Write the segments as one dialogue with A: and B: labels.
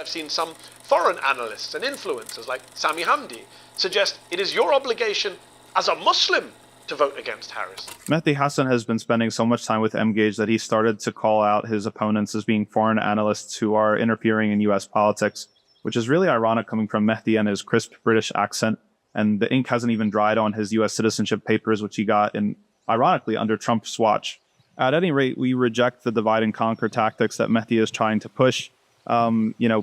A: I've seen some foreign analysts and influencers like Sami Hamdi suggest it is your obligation as a Muslim to vote against Harris.
B: Mehdi Hasan has been spending so much time with Mgage that he started to call out his opponents as being foreign analysts who are interfering in US politics, which is really ironic coming from Mehdi and his crisp British accent. And the ink hasn't even dried on his US citizenship papers, which he got ironically under Trump's watch. At any rate, we reject the divide and conquer tactics that Mehdi is trying to push.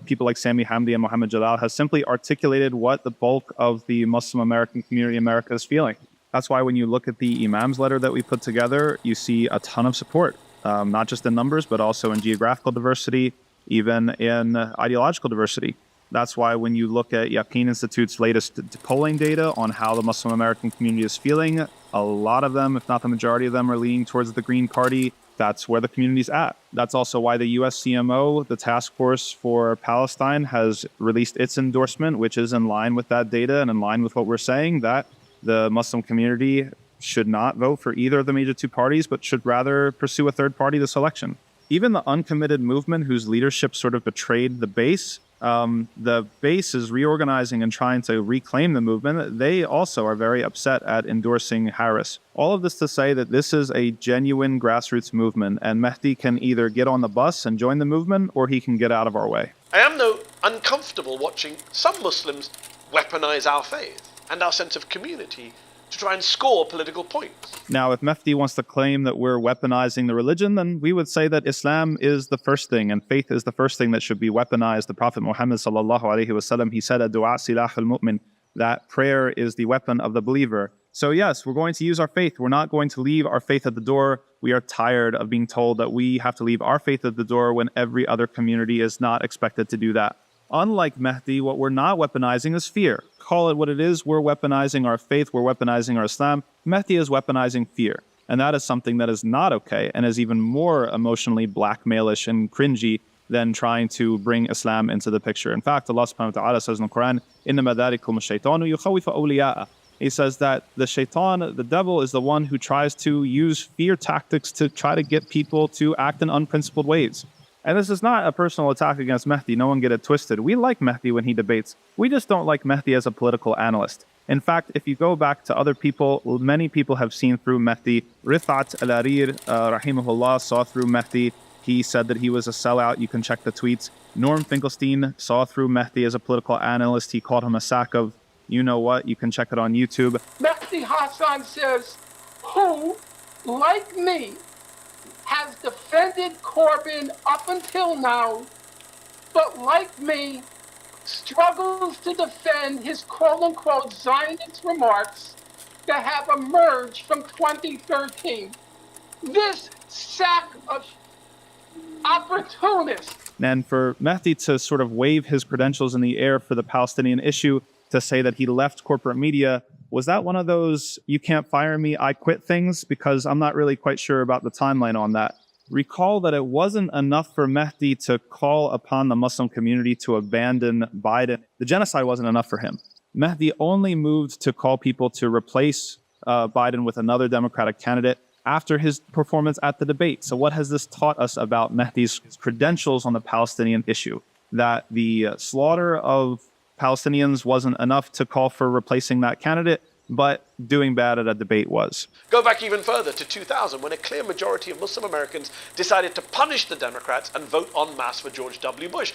B: People like Sami Hamdi and Mohammed Jalal has simply articulated what the bulk of the Muslim American community in America is feeling. That's why when you look at the Imam's letter that we put together, you see a ton of support, not just in numbers, but also in geographical diversity, even in ideological diversity. That's why when you look at Yaqeen Institute's latest polling data on how the Muslim American community is feeling, a lot of them, if not the majority of them, are leaning towards the Green Party. That's where the community's at. That's also why the USCMO, the Task Force for Palestine, has released its endorsement, which is in line with that data and in line with what we're saying, that the Muslim community should not vote for either of the major two parties, but should rather pursue a third party this election. Even the uncommitted movement, whose leadership sort of betrayed the base is reorganizing and trying to reclaim the movement. They also are very upset at endorsing Harris. All of this to say that this is a genuine grassroots movement, and Mehdi can either get on the bus and join the movement, or he can get out of our way.
A: I am, though, uncomfortable watching some Muslims weaponize our faith and our sense of community to try and score political points.
B: Now, if Mehdi wants to claim that we're weaponizing the religion, then we would say that Islam is the first thing, and faith is the first thing that should be weaponized. The Prophet Muhammad sallallahu alaihi wasallam, he said, "Ad-du'a silah al-mu'min," that prayer is the weapon of the believer. So yes, we're going to use our faith. We're not going to leave our faith at the door. We are tired of being told that we have to leave our faith at the door when every other community is not expected to do that. Unlike Mehdi, what we're not weaponizing is fear. Call it what it is. We're weaponizing our faith. We're weaponizing our Islam. Mehdi is weaponizing fear. And that is something that is not okay and is even more emotionally blackmailish and cringy than trying to bring Islam into the picture. In fact, Allah subhanahu wa ta'ala says in the Quran, إِنَّمَا ذَلِكُمُ الشَّيْطَانُ يُخَوِّفُ أَوْلِيَاءَهُ. He says that the shaitan, the devil, is the one who tries to use fear tactics to try to get people to act in unprincipled ways. And this is not a personal attack against Mehdi. No one get it twisted. We like Mehdi when he debates. We just don't like Mehdi as a political analyst. In fact, if you go back to other people, many people have seen through Mehdi. Rifat al-Arir, rahimahullah, saw through Mehdi. He said that he was a sellout. You can check the tweets. Norm Finkelstein saw through Mehdi as a political analyst. He called him a sack of you-know-what. You can check it on YouTube.
C: Mehdi Hasan says, who, like me, has defended Corbyn up until now, but like me, struggles to defend his quote-unquote Zionist remarks that have emerged from 2013. This sack of opportunists.
B: And for Mehdi to sort of wave his credentials in the air for the Palestinian issue, to say that he left corporate media, was that one of those "you can't fire me, I quit" things? Because I'm not really quite sure about the timeline on that. Recall that it wasn't enough for Mehdi to call upon the Muslim community to abandon Biden. The genocide wasn't enough for him. Mehdi only moved to call people to replace Biden with another Democratic candidate after his performance at the debate. So what has this taught us about Mehdi's credentials on the Palestinian issue? That the slaughter of Palestinians wasn't enough to call for replacing that candidate, but doing bad at a debate was.
A: Go back even further to 2000, when a clear majority of Muslim Americans decided to punish the Democrats and vote en masse for George W. Bush.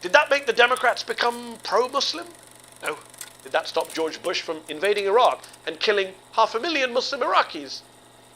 A: Did that make the Democrats become pro-Muslim? No. Did that stop George Bush from invading Iraq and killing 500,000 Muslim Iraqis?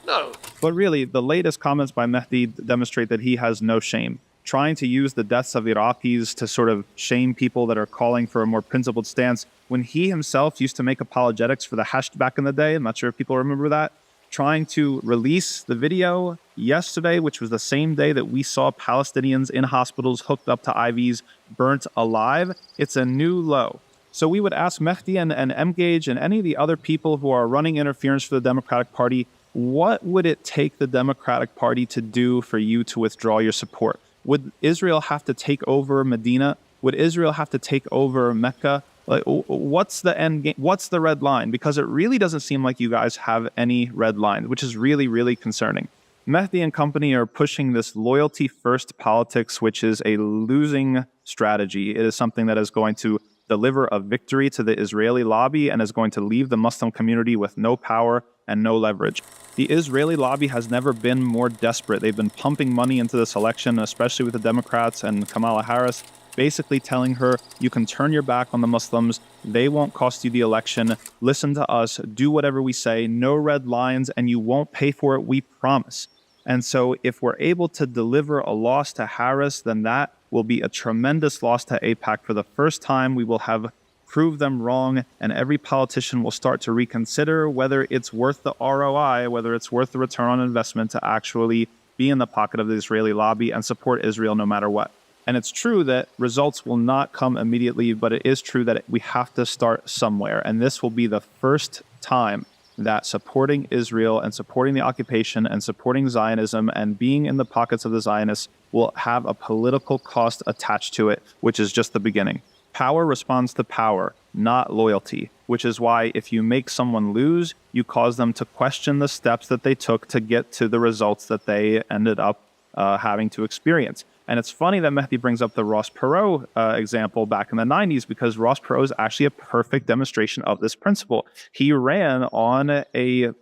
A: No.
B: But really, the latest comments by Mehdi demonstrate that he has no shame. Trying to use the deaths of Iraqis to sort of shame people that are calling for a more principled stance, when he himself used to make apologetics for the Hashd back in the day. I'm not sure if people remember that. Trying to release the video yesterday, which was the same day that we saw Palestinians in hospitals hooked up to IVs, burnt alive. It's a new low. So we would ask Mehdi and Mgage and any of the other people who are running interference for the Democratic Party, what would it take the Democratic Party to do for you to withdraw your support? Would Israel have to take over Medina? Would Israel have to take over Mecca? Like, what's the end game? What's the red line? Because it really doesn't seem like you guys have any red line, which is really, really concerning. Mehdi and company are pushing this loyalty-first politics, which is a losing strategy. It is something that is going to deliver a victory to the Israeli lobby and is going to leave the Muslim community with no power and no leverage. The Israeli lobby has never been more desperate. They've been pumping money into this election, especially with the Democrats and Kamala Harris, basically telling her, you can turn your back on the Muslims, they won't cost you the election, listen to us, do whatever we say, no red lines, and you won't pay for it, we promise. And so if we're able to deliver a loss to Harris, then that will be a tremendous loss to AIPAC. For the first time, we will have proved them wrong, and every politician will start to reconsider whether it's worth the ROI, whether it's worth the return on investment to actually be in the pocket of the Israeli lobby and support Israel no matter what. And it's true that results will not come immediately, but it is true that we have to start somewhere. And this will be the first time that supporting Israel and supporting the occupation and supporting Zionism and being in the pockets of the Zionists will have a political cost attached to it, which is just the beginning. Power responds to power, not loyalty, which is why if you make someone lose, you cause them to question the steps that they took to get to the results that they ended up having to experience. And it's funny that Mehdi brings up the Ross Perot example back in the 90s, because Ross Perot is actually a perfect demonstration of this principle. He ran on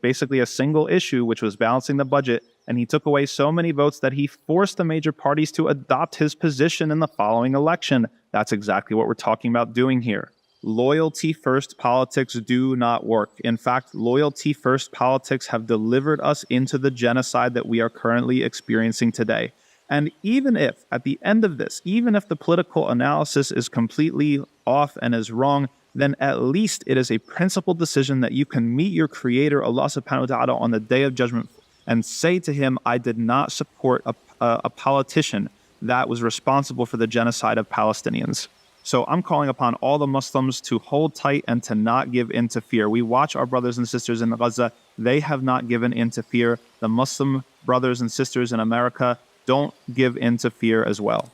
B: basically a single issue, which was balancing the budget, and he took away so many votes that he forced the major parties to adopt his position in the following election. That's exactly what we're talking about doing here. Loyalty-first politics do not work. In fact, loyalty-first politics have delivered us into the genocide that we are currently experiencing today. And even if, at the end of this, even if the political analysis is completely off and is wrong, then at least it is a principled decision that you can meet your creator, Allah subhanahu wa ta'ala, on the day of judgment and say to him, I did not support a politician that was responsible for the genocide of Palestinians. So I'm calling upon all the Muslims to hold tight and to not give in to fear. We watch our brothers and sisters in Gaza. They have not given in to fear. The Muslim brothers and sisters in America don't give in to fear as well.